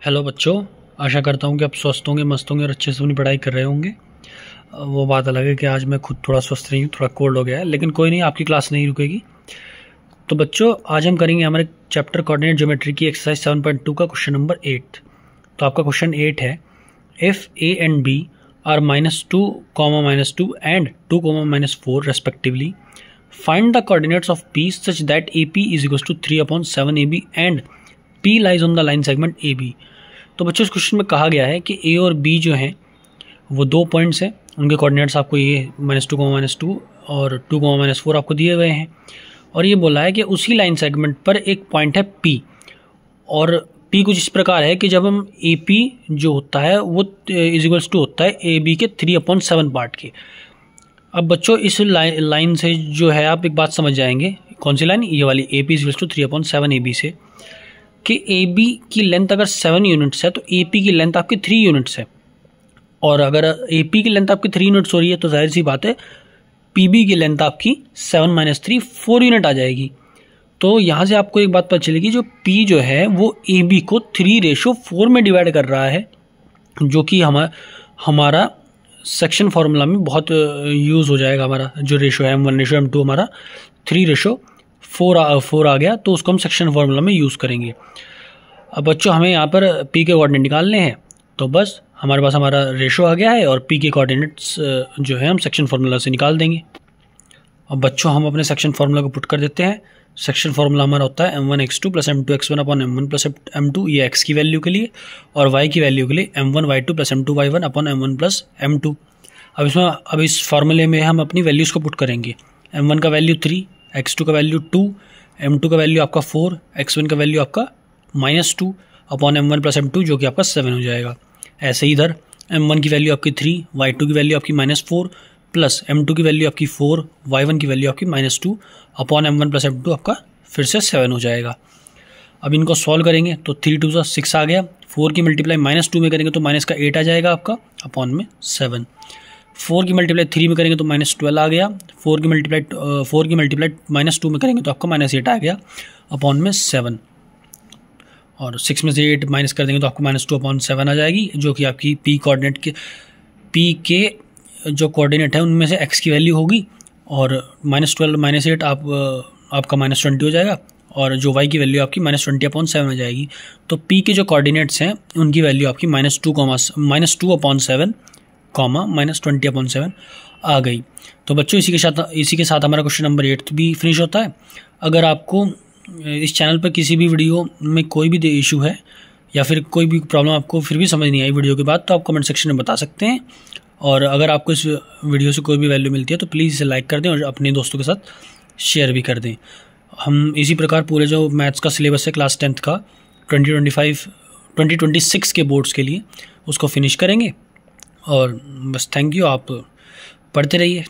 Hello बच्चों, आशा करता हूँ कि आप स्वस्थ होंगे, मस्त होंगे और अच्छे से अपनी पढ़ाई कर रहे होंगे। वो बात अलग है कि आज मैं खुद थोड़ा स्वस्थ नहीं हूँ, थोड़ा कोल्ड हो गया है, लेकिन कोई नहीं, आपकी क्लास नहीं रुकेगी। तो बच्चों, आज हम करेंगे हमारे चैप्टर कोऑर्डिनेट ज्योमेट्री की एक्सरसाइज 7.2 का क्वेश्चन नंबर 8। तो आपका क्वेश्चन 8 है, if A and B are -2, -2 and 2, -4 respectively, find the coordinates of P such that A P is equal to 3/7 A B and P lies on the line segment A B. तो बच्चों, इस question में कहा गया है कि ए और B जो हैं वो दो पॉइंट्स हैं, उनके कोऑर्डिनेट्स आपको ये -2, और 2, -4 आपको दिए गए हैं। और ये बोला है कि उसी लाइन सेगमेंट पर एक पॉइंट है पी, और पी कुछ इस प्रकार है कि जब हम ए पी जो होता है वो इज इक्वल्स टू होता है ए बी के 3/7 पार्ट के। अब बच्चों, इस लाइन से जो है आप एक बात समझ जाएंगे, कौन सी लाइन, ये वाली, A P is equals to 3/7 A B से, कि ए बी की लेंथ अगर 7 यूनिट्स है तो ए पी की लेंथ आपकी 3 यूनिट्स है। और अगर ए पी की लेंथ आपकी 3 यूनिट्स हो रही है तो जाहिर सी बात है पी बी की लेंथ आपकी 7 - 3 4 यूनिट आ जाएगी। तो यहाँ से आपको एक बात पता चलेगी, जो पी जो है वो ए बी को 3:4 में डिवाइड कर रहा है, जो कि हमारा सेक्शन फार्मूला में बहुत यूज़ हो जाएगा। हमारा जो रेशो है M1:M2 हमारा 3:4 आ गया, तो उसको हम सेक्शन फार्मूला में यूज़ करेंगे। अब बच्चों, हमें यहाँ पर पी के कोऑर्डिनेट निकालने हैं, तो बस हमारे पास हमारा रेशो आ गया है और पी के कोऑर्डिनेट्स जो है हम सेक्शन फार्मूला से निकाल देंगे। अब बच्चों, हम अपने सेक्शन फार्मूला को पुट कर देते हैं। सेक्शन फार्मूला हमारा होता है m1x2 + m2x1 upon m1 + m2, ये x की वैल्यू के लिए, और y की वैल्यू के लिए m1y2 + m2y1 upon m1 + m2। अब इस फार्मूले में हम अपनी वैल्यूज़ को पुट करेंगे। m1 का वैल्यू 3, x2 का वैल्यू 2, m2 का वैल्यू आपका 4, x1 का वैल्यू आपका -2 अपॉन m1 + m2 जो कि आपका 7 हो जाएगा। ऐसे ही इधर m1 की वैल्यू आपकी 3, y2 की वैल्यू आपकी -4 प्लस m2 की वैल्यू आपकी 4, y1 की वैल्यू आपकी -2 अपॉन m1 + m2 आपका फिर से 7 हो जाएगा। अब इनको सॉल्व करेंगे तो 3 × 2 = 6 आ गया। 4 की मल्टीप्लाई -2 में करेंगे तो माइनस का 8 आ जाएगा आपका, अपॉन में 7। 4 की मल्टीप्लाई 3 में करेंगे तो -12 आ गया। 4 की मल्टीप्लाई -2 में करेंगे तो आपका -8 आ गया, अपॉन में 7। और 6 में से 8 माइनस कर देंगे तो आपको -2/7 आ जाएगी, जो कि आपकी पी कोऑर्डिनेट के जो कोऑर्डिनेट है उनमें से x की वैल्यू होगी, और -12 - 8 आपका -20 हो जाएगा, और जो y की वैल्यू आपकी -20/7 आ जाएगी। तो p के जो कोऑर्डिनेट्स हैं उनकी वैल्यू आपकी -2/7, -20/7 आ गई। तो बच्चों, इसी के साथ हमारा क्वेश्चन नंबर 8 भी फिनिश होता है। अगर आपको इस चैनल पर किसी भी वीडियो में कोई भी इशू है या फिर कोई भी प्रॉब्लम आपको फिर भी समझ नहीं आई वीडियो के बाद, तो आप कमेंट सेक्शन में बता सकते हैं। और अगर आपको इस वीडियो से कोई भी वैल्यू मिलती है तो प्लीज़ इसे लाइक कर दें और अपने दोस्तों के साथ शेयर भी कर दें। हम इसी प्रकार पूरे जो मैथ्स का सिलेबस है क्लास 10th का 2026 के बोर्ड्स के लिए, उसको फिनिश करेंगे। और बस थैंक यू, आप पढ़ते रहिए।